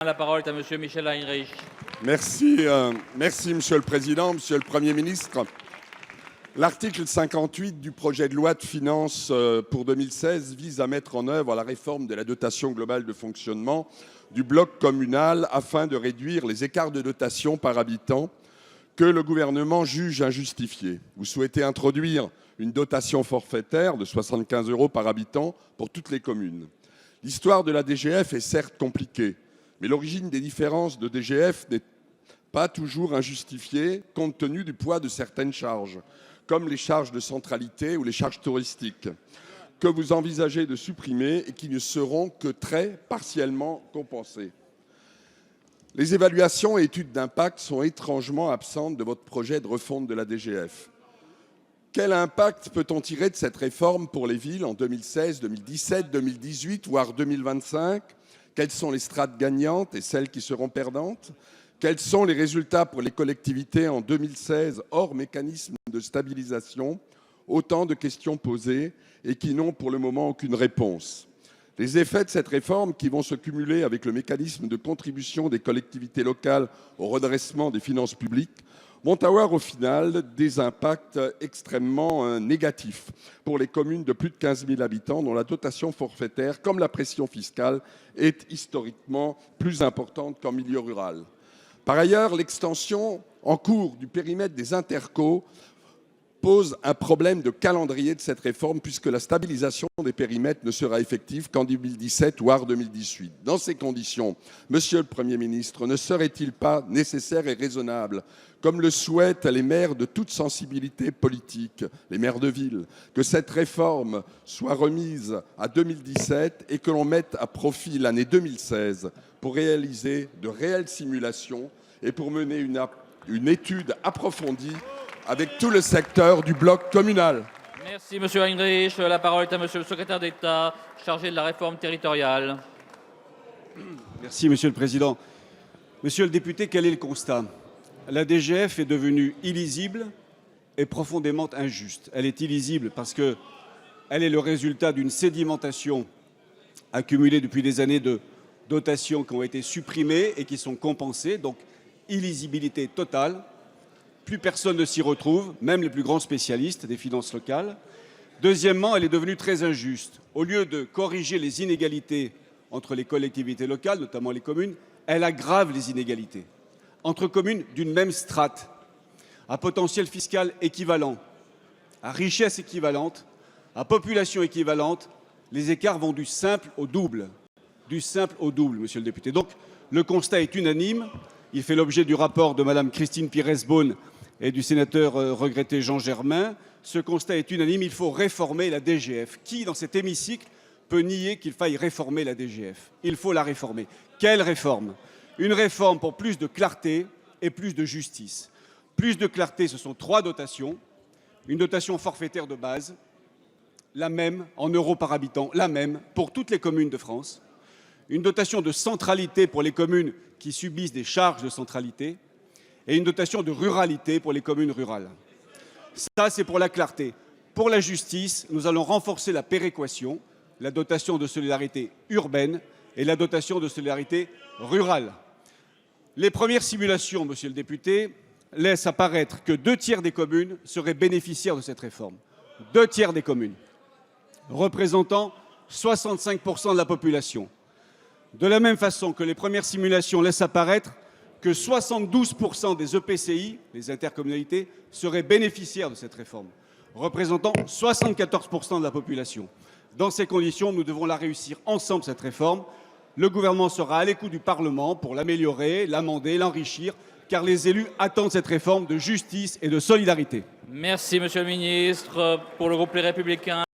La parole est à Monsieur Michel Heinrich. Merci, Monsieur le Président, Monsieur le Premier ministre. L'article 58 du projet de loi de finances pour 2016 vise à mettre en œuvre la réforme de la dotation globale de fonctionnement du bloc communal afin de réduire les écarts de dotation par habitant que le gouvernement juge injustifiés. Vous souhaitez introduire une dotation forfaitaire de 75 € par habitant pour toutes les communes. L'histoire de la DGF est certes compliquée, mais l'origine des différences de DGF n'est pas toujours injustifiée compte tenu du poids de certaines charges, comme les charges de centralité ou les charges touristiques, que vous envisagez de supprimer et qui ne seront que très partiellement compensées. Les évaluations et études d'impact sont étrangement absentes de votre projet de refonte de la DGF. Quel impact peut-on tirer de cette réforme pour les villes en 2016, 2017, 2018, voire 2025 ? Quelles sont les strates gagnantes et celles qui seront perdantes ? Quels sont les résultats pour les collectivités en 2016 hors mécanisme de stabilisation ? Autant de questions posées et qui n'ont pour le moment aucune réponse. Les effets de cette réforme qui vont se cumuler avec le mécanisme de contribution des collectivités locales au redressement des finances publiques vont avoir au final des impacts extrêmement négatifs pour les communes de plus de 15 000 habitants dont la dotation forfaitaire, comme la pression fiscale, est historiquement plus importante qu'en milieu rural. Par ailleurs, l'extension en cours du périmètre des intercos pose un problème de calendrier de cette réforme puisque la stabilisation des périmètres ne sera effective qu'en 2017 voire 2018. Dans ces conditions, Monsieur le Premier ministre, ne serait-il pas nécessaire et raisonnable, comme le souhaitent les maires de toute sensibilité politique, les maires de ville, que cette réforme soit remise à 2017 et que l'on mette à profit l'année 2016 pour réaliser de réelles simulations et pour mener une étude approfondie avec tout le secteur du bloc communal. Merci Monsieur Heinrich. La parole est à Monsieur le secrétaire d'État chargé de la réforme territoriale. Merci Monsieur le Président. Monsieur le député, quel est le constat ? La DGF est devenue illisible et profondément injuste. Elle est illisible parce qu'elle est le résultat d'une sédimentation accumulée depuis des années de dotations qui ont été supprimées et qui sont compensées, donc illisibilité totale. Plus personne ne s'y retrouve, même les plus grands spécialistes des finances locales. Deuxièmement, elle est devenue très injuste. Au lieu de corriger les inégalités entre les collectivités locales, notamment les communes, elle aggrave les inégalités. Entre communes d'une même strate, à potentiel fiscal équivalent, à richesse équivalente, à population équivalente, les écarts vont du simple au double. Du simple au double, monsieur le député. Donc, le constat est unanime. Il fait l'objet du rapport de Mme Christine Pires-Beaune et du sénateur regretté Jean Germain. Ce constat est unanime, il faut réformer la DGF. Qui, dans cet hémicycle, peut nier qu'il faille réformer la DGF ? Il faut la réformer. Quelle réforme ? Une réforme pour plus de clarté et plus de justice. Plus de clarté, ce sont 3 dotations. Une dotation forfaitaire de base, la même en euros par habitant, la même pour toutes les communes de France. Une dotation de centralité pour les communes qui subissent des charges de centralité et une dotation de ruralité pour les communes rurales. Ça, c'est pour la clarté. Pour la justice, nous allons renforcer la péréquation, la dotation de solidarité urbaine et la dotation de solidarité rurale. Les premières simulations, monsieur le député, laissent apparaître que 2 tiers des communes seraient bénéficiaires de cette réforme. 2 tiers des communes, représentant 65% de la population. De la même façon que les premières simulations laissent apparaître que 72% des EPCI, les intercommunalités, seraient bénéficiaires de cette réforme, représentant 74% de la population. Dans ces conditions, nous devons la réussir ensemble, cette réforme. Le gouvernement sera à l'écoute du Parlement pour l'améliorer, l'amender, l'enrichir, car les élus attendent cette réforme de justice et de solidarité. Merci Monsieur le ministre. Pour le groupe Les Républicains.